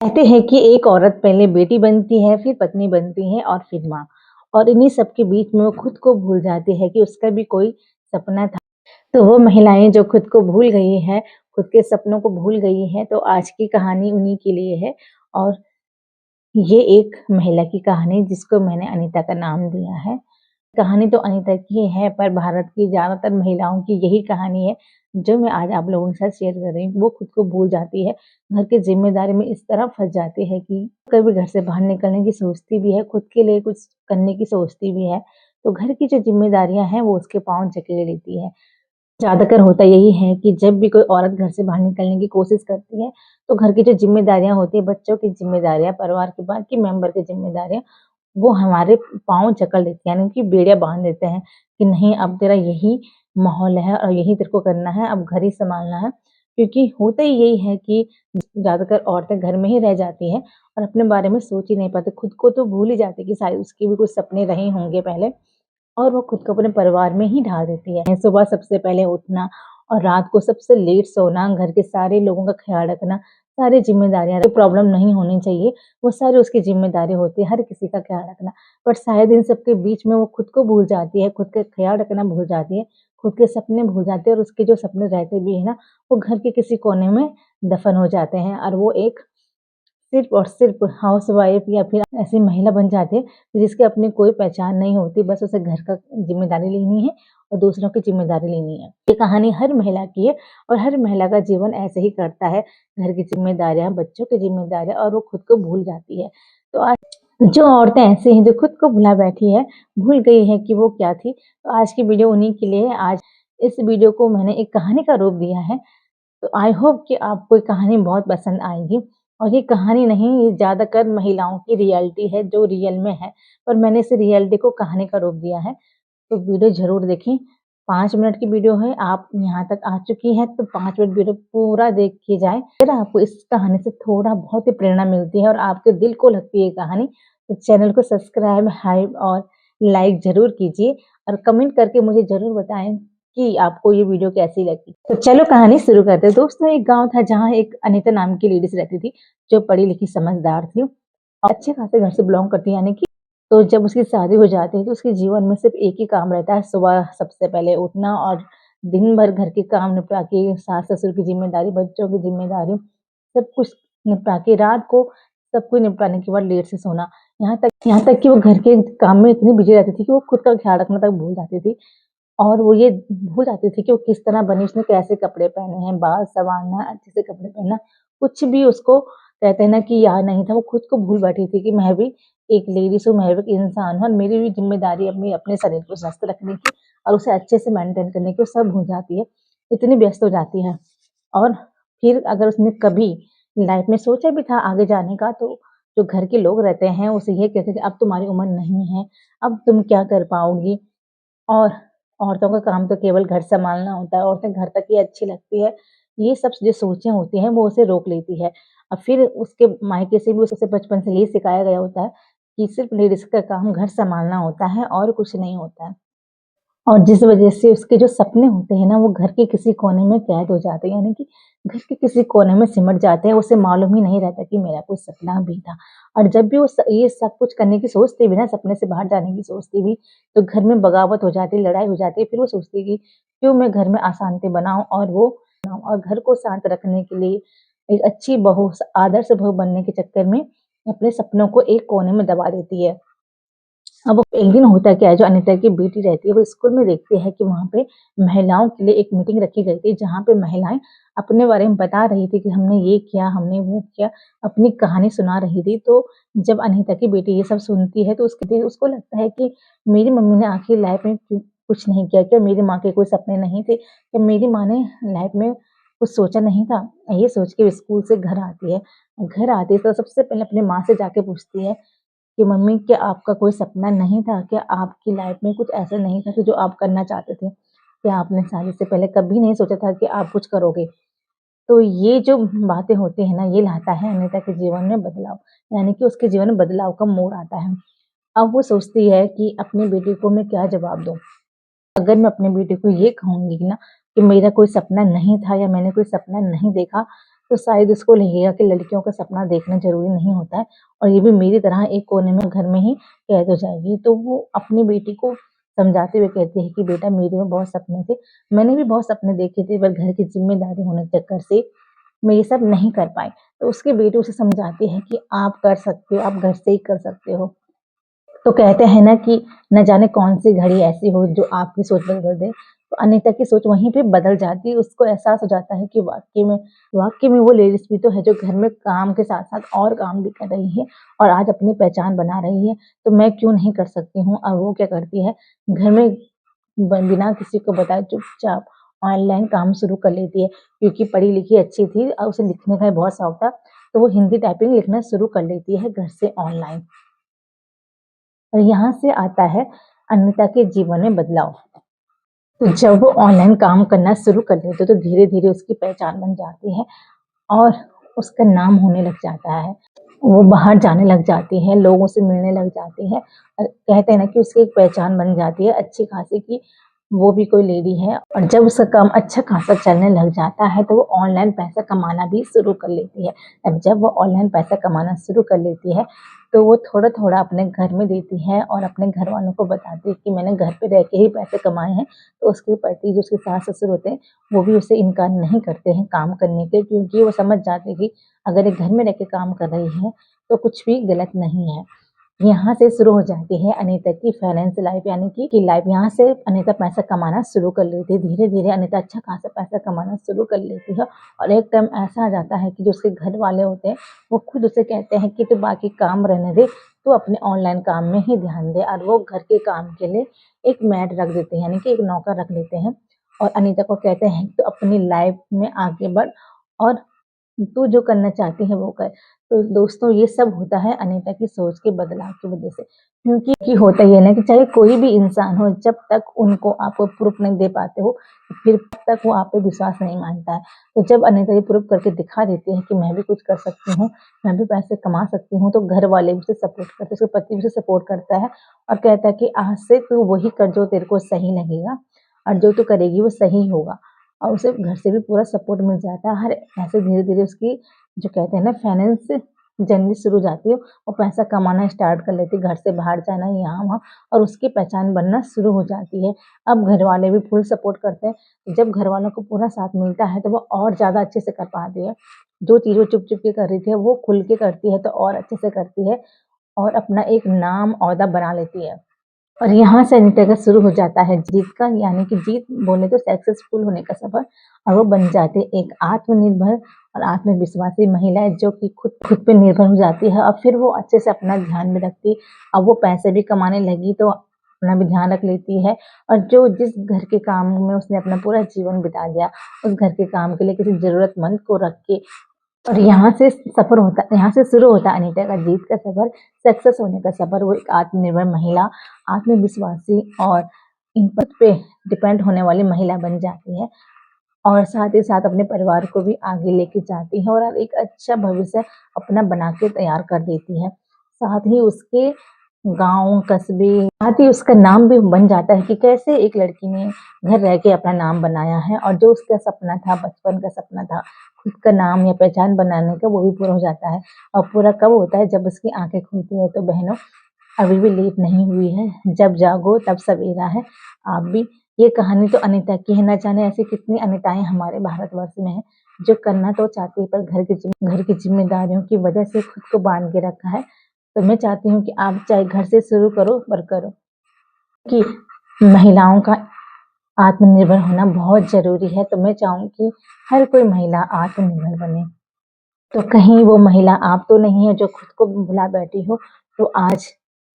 कहते हैं कि एक औरत पहले बेटी बनती है, फिर पत्नी बनती है और फिर माँ। और इन्हीं सब के बीच में वो खुद को भूल जाती है कि उसका भी कोई सपना था। तो वो महिलाएँ जो खुद को भूल गई हैं, खुद के सपनों को भूल गई हैं, तो आज की कहानी उन्हीं के लिए है। और ये एक महिला की कहानी जिसको मैंने अनीता का नाम दिया है। कहानी तो अनीता की है, पर भारत की ज़्यादातर महिलाओं की यही कहानी है, जो मैं आज आप लोगों के साथ शेयर कर रही हूँ। वो खुद को भूल जाती है, घर की ज़िम्मेदारी में इस तरह फँस जाती है कि कभी घर से बाहर निकलने की सोचती भी है, खुद के लिए कुछ करने की सोचती भी है, तो घर की जो ज़िम्मेदारियाँ हैं, वो उसके पाँव जकड़े लेती है। ज़्यादातर होता यही है कि जब भी कोई औरत घर से बाहर निकलने की कोशिश करती है, तो घर की जो ज़िम्मेदारियाँ होती हैं, बच्चों की ज़िम्मेदारियाँ, परिवार के बाकी मेंबर की ज़िम्मेदारियाँ, वो हमारे पाँव जकड़ लेते हैं, यानी कि बेड़ियाँ बाँध देते हैं कि नहीं अब तेरा यही माहौल है और यही तेरे को करना है, अब घर ही सँभालना है। क्योंकि होता ही यही है कि ज़्यादातर औरतें घर में ही रह जाती हैं और अपने बारे में सोच ही नहीं पाती, खुद को तो भूल ही जाती कि शायद उसके भी कुछ सपने रहे होंगे पहले। और वो खुद को अपने परिवार में ही ढाल देती है। सुबह सबसे पहले उठना और रात को सबसे लेट सोना, घर के सारे लोगों का ख़्याल रखना, सारी ज़िम्मेदारियाँ, कोई प्रॉब्लम नहीं होनी चाहिए, वो सारी उसकी ज़िम्मेदारी होती है, हर किसी का ख़्याल रखना। बट शायद इन सब के बीच में वो खुद को भूल जाती है, खुद का ख़्याल रखना भूल जाती है, खुद के सपने भूल जाती है और उसके जो सपने रहते भी हैं ना, वो घर के किसी कोने में दफ़न हो जाते हैं और वो एक सिर्फ़ और सिर्फ़ हाउसवाइफ़ या फिर ऐसी महिला बन जाती है, जिसकी अपनी कोई पहचान नहीं होती, बस उसे घर का ज़िम्मेदारी लेनी है और दूसरों की ज़िम्मेदारी लेनी है। ये कहानी हर महिला की है और हर महिला का जीवन ऐसे ही करता है, घर की ज़िम्मेदारियाँ, बच्चों की ज़िम्मेदारियाँ और वो खुद को भूल जाती है। तो आज जो औरतें ऐसी हैं, जो खुद को भुला बैठी है, भूल गई है कि वो क्या थी, तो आज की वीडियो उन्हीं के लिए है। आज इस वीडियो को मैंने एक कहानी का रूप दिया है। तो आई होप कि आपको ये कहानी बहुत पसंद आएगी और ये कहानी नहीं, ये ज़्यादातर महिलाओं की रियलिटी है जो रियल में है, पर मैंने इस रियलिटी को कहानी का रूप दिया है। तो वीडियो ज़रूर देखें। 5 मिनट की वीडियो है, आप यहाँ तक आ चुकी हैं तो 5 मिनट वीडियो पूरा देख के जाएँ। अगर आपको इस कहानी से थोड़ा बहुत ही प्रेरणा मिलती है और आपके दिल को लगती है ये कहानी, तो चैनल को सब्सक्राइब, हाइप और लाइक ज़रूर कीजिए और कमेंट करके मुझे ज़रूर बताएँ कि आपको ये वीडियो कैसी लगी। तो चलो कहानी शुरू करते हैं। दोस्तों एक गाँव था जहाँ एक अनीता नाम की लेडीज़ रहती थी, जो पढ़ी-लिखी समझदार थी और अच्छे खासे घर से बिलॉन्ग करती है, यानी कि तो जब उसकी शादी हो जाती है तो उसके जीवन में सिर्फ़ एक ही काम रहता है, सुबह सबसे पहले उठना और दिन भर घर के काम निपटा के सास-ससुर की ज़िम्मेदारी, बच्चों की ज़िम्मेदारी, सब कुछ निपटा के रात को सब कुछ निपटाने के बाद लेट से सोना। यहाँ तक कि वो घर के काम में इतनी बिज़ी रहती थी कि वो खुद का ख़्याल रखना तक भूल जाती थी। और वो ये भूल जाती थी कि वो किस तरह बनी, उसने कैसे कपड़े पहने हैं, बाल संवारना, अच्छे से कपड़े पहनना, कुछ भी उसको कहते हैं ना कि याद नहीं था। वो खुद को भूल बैठी थी कि मैं भी एक लेडीज़ हूँ, मैं भी एक इंसान हूँ और मेरी भी ज़िम्मेदारी अपने शरीर को स्वस्थ रखने की और उसे अच्छे से मेंटेन करने की, वो सब भूल जाती है, इतनी व्यस्त हो जाती है। और फिर अगर उसने कभी लाइफ़ में सोचा भी था आगे जाने का, तो जो घर के लोग रहते हैं, उसे ये कहते थे, "अब तुम्हारी उम्र नहीं है, अब तुम क्या कर पाओगी?" और औरतों का काम तो केवल घर सँभालना होता है, औरतें घर तक ही अच्छी लगती है। ये सब जो सोचें होती हैं, वो उसे रोक लेती है। और फिर उसके मायके से भी उसे बचपन से यही सिखाया गया होता है कि सिर्फ़ लेडीज़ का काम घर सँभालना होता है और कुछ नहीं होता है। और जिस वज़ह से उसके जो सपने होते हैं ना, वो घर के किसी कोने में कैद हो जाते हैं, यानी कि घर के किसी कोने में सिमट जाते हैं, उसे मालूम ही नहीं रहता कि मेरा कोई सपना भी था। और जब भी वो ये सब कुछ करने की सोचती भी ना, सपने से बाहर जाने की सोचती भी, तो घर में बगावत हो जाती है, लड़ाई हो जाती है। फिर वो सोचती है कि क्यों मैं घर में अशांति बनाऊँ और घर को शांत रखने के लिए एक अच्छी बहू, आदर्श बहू बनने के चक्कर में अपने सपनों को एक कोने में दबा देती है। अब एक दिन होता क्या है, जो अनीता की बेटी रहती है, वो स्कूल में देखती है कि वहाँ पे महिलाओं के लिए एक मीटिंग रखी गई थी, जहाँ पे महिलाएँ अपने बारे में बता रही थी कि हमने ये किया, हमने वो किया, अपनी कहानी सुना रही थी। तो जब अनीता की बेटी ये सब सुनती है, तो उसको लगता है कि मेरी मम्मी ने आखिर लाइफ में क्यों कुछ नहीं किया? क्या मेरी माँ के कोई सपने नहीं थे? क्या मेरी माँ ने लाइफ में कुछ सोचा नहीं था? ये सोच के वो स्कूल से घर आती है। घर आती है तो सबसे पहले अपनी माँ से जाके पूछती है कि मम्मी, क्या आपका कोई सपना नहीं था? क्या आपकी लाइफ में कुछ ऐसा नहीं था कि जो आप करना चाहते थे? क्या आपने शादी से पहले कभी नहीं सोचा था कि आप कुछ करोगे? तो ये जो बातें होती हैं ना, ये लाता है अनीता के जीवन में बदलाव, यानी कि उसके जीवन में बदलाव का मोड़ आता है। अब वो सोचती है कि अपनी बेटी को मैं क्या जवाब दूँ? अगर मैं अपनी बेटी को ये कहूँगी ना कि मेरा कोई सपना नहीं था या मैंने कोई सपना नहीं देखा, तो शायद उसको लगेगा कि लड़कियों का सपना देखना ज़रूरी नहीं होता है और ये भी मेरी तरह एक कोने में घर में ही कैद हो जाएगी। तो वो अपनी बेटी को समझाते हुए कहती है कि बेटा मेरे में बहुत सपने थे, मैंने भी बहुत सपने देखे थे पर घर की ज़िम्मेदारी होने के चक्कर से मैं ये सब नहीं कर पाई। तो उसकी बेटी उसे समझाती है कि आप कर सकते हो, आप घर से ही कर सकते हो। तो कहते हैं ना कि न जाने कौन-सी घड़ी ऐसी हो जो आपकी सोच बदल दे। तो अनीता की सोच वहीं पे बदल जाती है, उसको एहसास हो जाता है कि वाक़ई में वो लेडीज़ भी तो है जो घर में काम के साथ-साथ और काम भी कर रही है और आज अपनी पहचान बना रही है, तो मैं क्यों नहीं कर सकती हूँ? और वो क्या करती है, घर में बिना किसी को बताए चुपचाप ऑनलाइन काम शुरू कर लेती है, क्योंकि पढ़ी-लिखी अच्छी थी और उसे लिखने का बहुत शौक था, तो वो हिंदी टाइपिंग लिखना शुरू कर लेती है घर से ऑनलाइन। और यहाँ से आता है अनीता के जीवन में बदलाव। तो जब वो ऑनलाइन काम करना शुरू कर देते तो धीरे-धीरे उसकी पहचान बन जाती है और उसका नाम होने लग जाता है। वो बाहर जाने लग जाती है, लोगों से मिलने लग जाती है और कहते हैं ना कि उसकी एक पहचान बन जाती है अच्छी खासी कि वो भी कोई लेडी है। और जब उसका काम अच्छा खासा चलने लग जाता है तो वो ऑनलाइन पैसा कमाना भी शुरू कर लेती है। अब जब वो ऑनलाइन पैसा कमाना शुरू कर लेती है तो वो थोड़ा-थोड़ा अपने घर में देती है और अपने घरवालों को बताती है कि मैंने घर पे रह के ही पैसे कमाए हैं। तो उसके पति जो उसके सास-ससुर होते हैं, वो भी उसे इनकार नहीं करते हैं काम करने के, क्योंकि वो समझ जाते हैं कि अगर ये घर में रह के काम कर रही है, तो कुछ भी गलत नहीं है। यहाँ से शुरू हो जाती है अनीता की फाइनेंशियल लाइफ, यानी कि लाइफ। यहाँ से अनीता पैसा कमाना शुरू कर लेती है। धीरे-धीरे अनीता अच्छा खासा पैसा कमाना शुरू कर लेती है और एक टाइम ऐसा आ जाता है कि जो उसके घर वाले होते हैं, वो खुद उसे कहते हैं कि तू बाकी काम रहने दे, तू अपने ऑनलाइन काम में ही ध्यान दे। और वो घर के काम के लिए एक मेड रख देते हैं, यानी कि एक नौकर रख लेते हैं और अनीता को कहते हैं कि तू अपनी लाइफ में आगे बढ़ और तू जो करना चाहती है वो कर। तो दोस्तों ये सब होता है अनीता की सोच के बदलाव की वज़ह से। क्योंकि होता ये है ना कि चाहे कोई भी इंसान हो, जब तक उनको आपको प्रूफ़ नहीं दे पाते हो, फिर तक वो आप पे विश्वास नहीं मानता है। तो जब अनीता ये प्रूफ़ करके दिखा देती है कि मैं भी कुछ कर सकती हूँ, मैं भी पैसे कमा सकती हूँ, तो घर वाले भी उसे सपोर्ट करते हैं, उसके पति भी उसे सपोर्ट करता है और कहता है कि आज से तू वही कर जो तेरे को सही लगेगा और जो तू करेगी वो सही होगा। और उसे घर से भी पूरा सपोर्ट मिल जाता है। हर ऐसे धीरे-धीरे उसकी जो कहते हैं ना फाइनेंस जर्नी शुरू हो जाती है। वो पैसा कमाना स्टार्ट कर लेती है, घर से बाहर जाना यहाँ-वहाँ और उसकी पहचान बनना शुरू हो जाती है। अब घर वाले भी फुल सपोर्ट करते हैं। जब घर वालों को पूरा साथ मिलता है तो वो और ज़्यादा अच्छे से कर पाती है। जो चीज़ वो चुप-चुप के कर रही थी वो खुल के करती है तो और अच्छे से करती है और अपना एक नाम ओहदा बना लेती है। और यहाँ से अनीता का शुरू हो जाता है जीत का, यानी कि जीत बोले तो सक्सेसफुल होने का सफ़र। और वो बन जाती है एक आत्मनिर्भर और आत्मविश्वासी महिला जो कि खुद खुद पे निर्भर हो जाती है और फिर वो अच्छे से अपना ध्यान भी रखती है। अब वो पैसे भी कमाने लगी तो अपना भी ध्यान रख लेती है और जो जिस घर के काम में उसने अपना पूरा जीवन बिता दिया, उस घर के काम के लिए किसी ज़रूरतमंद को रख के और यहाँ से शुरू होता है अनीता का जीत का सफ़र, सक्सेस होने का सफ़र। वो एक आत्मनिर्भर महिला, आत्मविश्वासी और इन खुद पे डिपेंड होने वाली महिला बन जाती है और साथ ही साथ अपने परिवार को भी आगे लेके जाती है और एक अच्छा भविष्य अपना बना के तैयार कर देती है। साथ ही उसके गाँव, कस्बे, साथ ही उसका नाम भी बन जाता है कि कैसे एक लड़की ने घर रह के अपना नाम बनाया है और जो उसका सपना था, बचपन का सपना था, खुद का नाम या पहचान बनाने का, वो भी पूरा हो जाता है। और पूरा कब होता है? जब उसकी आँखें खुलती है। तो बहनों, अभी भी लेट नहीं हुई है, जब जागो तब सवेरा है। आप भी ये कहानी तो अनीता की है, ना जाने ऐसी कितनी अनीताएँ हमारे भारतवर्ष में हैं, जो करना तो चाहती है पर घर की ज़िम्मेदारियों की वजह से खुद को बाँध के रखा है। तो मैं चाहती हूँ कि आप चाहे घर से शुरू करो पर करो, कि महिलाओं का आत्मनिर्भर होना बहुत ज़रूरी है। तो मैं चाहूँगी कि हर कोई महिला आत्मनिर्भर बने। तो कहीं वो महिला आप तो नहीं है जो खुद को भुला बैठी हो, तो आज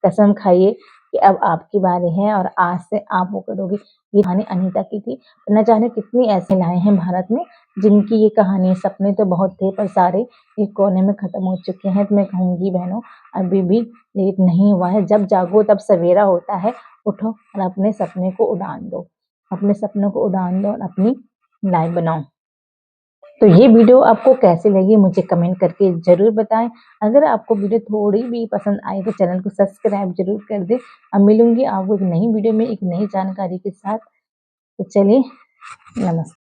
कसम खाइए कि अब आपकी बारी है और आज से आप वो करोगी। ये कहानी अनीता की थी। न जाने कितनी ऐसी महिलाएँ हैं भारत में जिनकी ये कहानी, सपने तो बहुत थे पर सारे एक कोने में ख़त्म हो चुके हैं। तो मैं कहूँगी बहनों, अभी भी लेट नहीं हुआ है, जब जागो तब सवेरा होता है। उठो और अपने सपने को उड़ान दो, अपने सपनों को उड़ान दो और अपनी लाइफ़ बनाओ। तो ये वीडियो आपको कैसी लगी मुझे कमेंट करके ज़रूर बताएँ। अगर आपको वीडियो थोड़ी भी पसंद आई तो चैनल को सब्सक्राइब ज़रूर कर दें। अब मिलूँगी आपको एक नई वीडियो में एक नई जानकारी के साथ। तो चलिए, नमस्कार।